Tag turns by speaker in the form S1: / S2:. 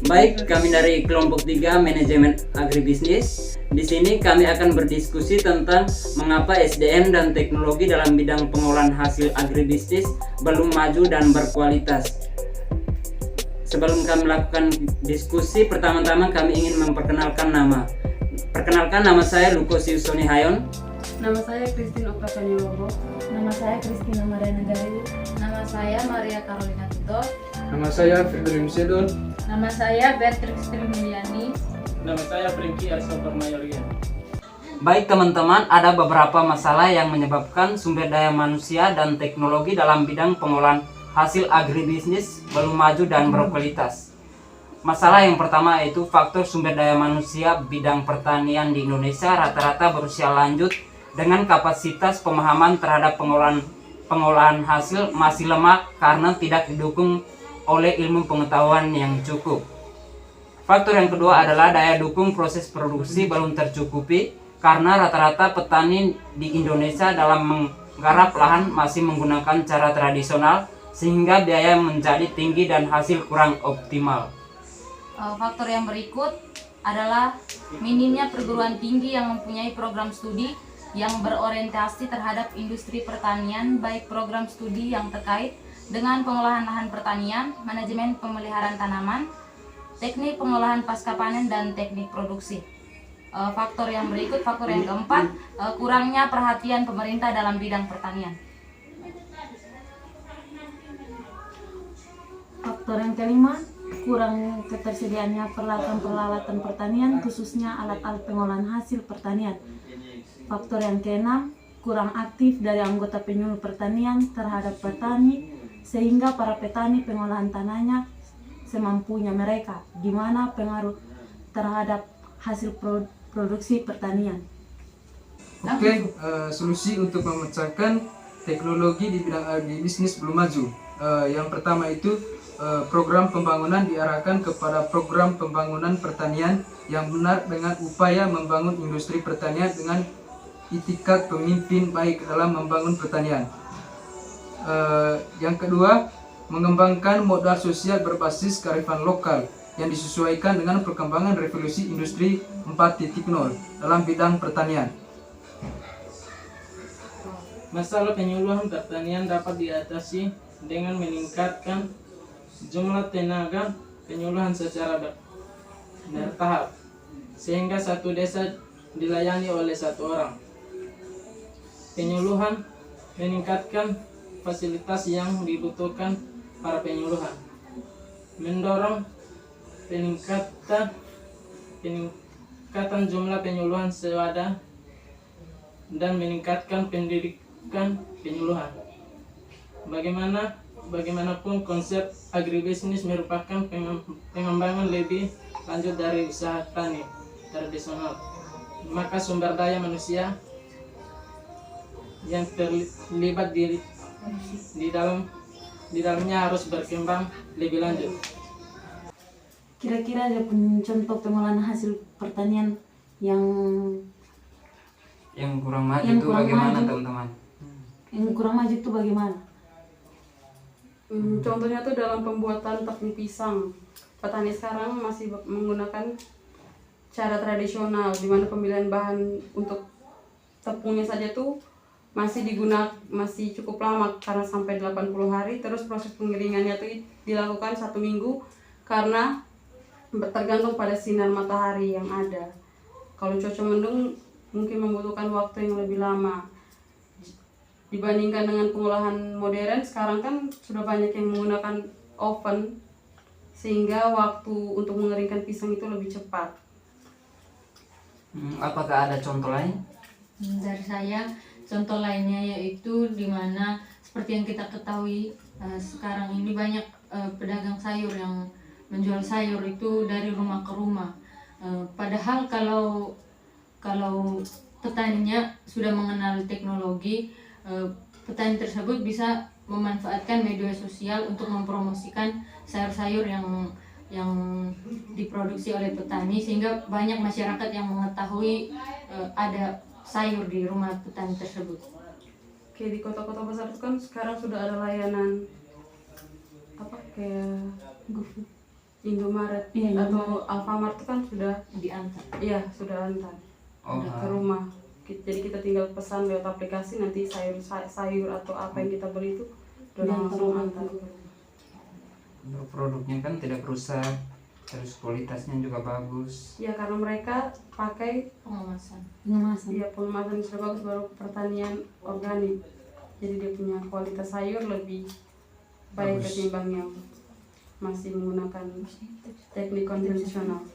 S1: Baik, kami dari kelompok 3 Manajemen Agribisnis. Di sini kami akan berdiskusi tentang mengapa SDM dan teknologi dalam bidang pengolahan hasil agribisnis belum maju dan berkualitas. Sebelum kami melakukan diskusi, pertama-tama kami ingin memperkenalkan nama. Perkenalkan, nama saya Lukosius Soni Hayon.
S2: Nama saya Christine Oktavia Lobo.
S3: Nama saya Christina Mariana Gayu.
S4: Nama saya Maria Carolina Tito.
S5: Nama saya Firdaus Sedon.
S4: Nama saya Beatrix Trimiliani.
S6: Nama saya Franky Arsoper Mayorian.
S1: Baik teman-teman, ada beberapa masalah yang menyebabkan sumber daya manusia dan teknologi dalam bidang pengolahan hasil agribisnis belum maju dan berkualitas. Masalah yang pertama yaitu faktor sumber daya manusia bidang pertanian di Indonesia rata-rata berusia lanjut dengan kapasitas pemahaman terhadap pengolahan hasil masih lemah karena tidak didukung oleh ilmu pengetahuan yang cukup. Faktor yang kedua adalah daya dukung proses produksi belum tercukupi karena rata-rata petani di Indonesia dalam menggarap lahan masih menggunakan cara tradisional sehingga biaya menjadi tinggi dan hasil kurang optimal.
S4: Faktor yang berikut adalah minimnya perguruan tinggi yang mempunyai program studi yang berorientasi terhadap industri pertanian, baik program studi yang terkait dengan pengolahan lahan pertanian, manajemen pemeliharaan tanaman, teknik pengolahan pasca panen, dan teknik produksi. Faktor yang berikut, faktor yang keempat, kurangnya perhatian pemerintah dalam bidang pertanian.
S3: Faktor yang kelima, kurang ketersediaannya peralatan pertanian, khususnya alat-alat pengolahan hasil pertanian. Faktor yang keenam, kurang aktif dari anggota penyuluh pertanian terhadap petani, sehingga para petani pengolahan tanahnya semampunya mereka, di mana pengaruh terhadap hasil produksi pertanian.
S5: Oke, solusi untuk memecahkan teknologi di bidang agribisnis belum maju. Yang pertama itu program pembangunan diarahkan kepada program pembangunan pertanian yang benar dengan upaya membangun industri pertanian dengan itikat pemimpin baik dalam membangun pertanian. Yang kedua, mengembangkan modal sosial berbasis kearifan lokal yang disesuaikan dengan perkembangan revolusi industri 4.0 dalam bidang pertanian.
S6: Masalah penyuluhan pertanian dapat diatasi dengan meningkatkan jumlah tenaga penyuluhan secara bertahap, sehingga satu desa dilayani oleh satu orang. Penyuluhan meningkatkan fasilitas yang dibutuhkan para penyuluhan, mendorong peningkatan jumlah penyuluhan swadaya dan meningkatkan pendidikan penyuluhan. Bagaimanapun konsep agribisnis merupakan pengembangan lebih lanjut dari usaha tani tradisional, maka sumber daya manusia yang terlibat di dalamnya harus berkembang lebih lanjut.
S3: Kira-kira ada contoh pengolahan hasil pertanian yang
S1: kurang maju
S3: Yang
S1: itu
S3: kurang
S1: bagaimana
S3: maju.
S1: teman-teman?
S3: yang kurang maju itu bagaimana?
S2: Contohnya tuh dalam pembuatan tepung pisang. Petani sekarang masih menggunakan cara tradisional, di mana pemilihan bahan untuk tepungnya saja tuh masih cukup lama karena sampai 80 hari. Terus proses pengeringannya tuh dilakukan 1 minggu karena tergantung pada sinar matahari yang ada. Kalau cuaca mendung mungkin membutuhkan waktu yang lebih lama. Dibandingkan dengan pengolahan modern, sekarang kan sudah banyak yang menggunakan oven, sehingga waktu untuk mengeringkan pisang itu lebih cepat.
S1: Apakah ada contoh lain?
S4: Dari saya, contoh lainnya yaitu di mana seperti yang kita ketahui sekarang ini banyak pedagang sayur yang menjual sayur itu dari rumah ke rumah. Padahal kalau petaninya sudah mengenal teknologi, petani tersebut bisa memanfaatkan media sosial untuk mempromosikan sayur-sayur yang diproduksi oleh petani, sehingga banyak masyarakat yang mengetahui ada sayur di rumah petani tersebut.
S2: Oke, di kota-kota besar itu kan sekarang sudah ada layanan kayak GoFood. Indomaret
S3: Iya,
S2: atau Alfamart itu kan sudah
S4: diantar.
S2: iya sudah antar
S1: Oh,
S2: ke rumah. Jadi kita tinggal pesan lewat aplikasi, nanti sayur atau apa yang kita beli itu udah langsung antar ke rumah.
S1: produknya kan tidak rusak, terus kualitasnya juga bagus.
S2: Ya karena mereka pakai
S4: Pengemasan.
S2: dia pengemasan sudah bagus, baru pertanian organik. Jadi dia punya kualitas sayur lebih baik
S5: Bagus.
S2: ketimbang yang masih menggunakan teknik konvensional.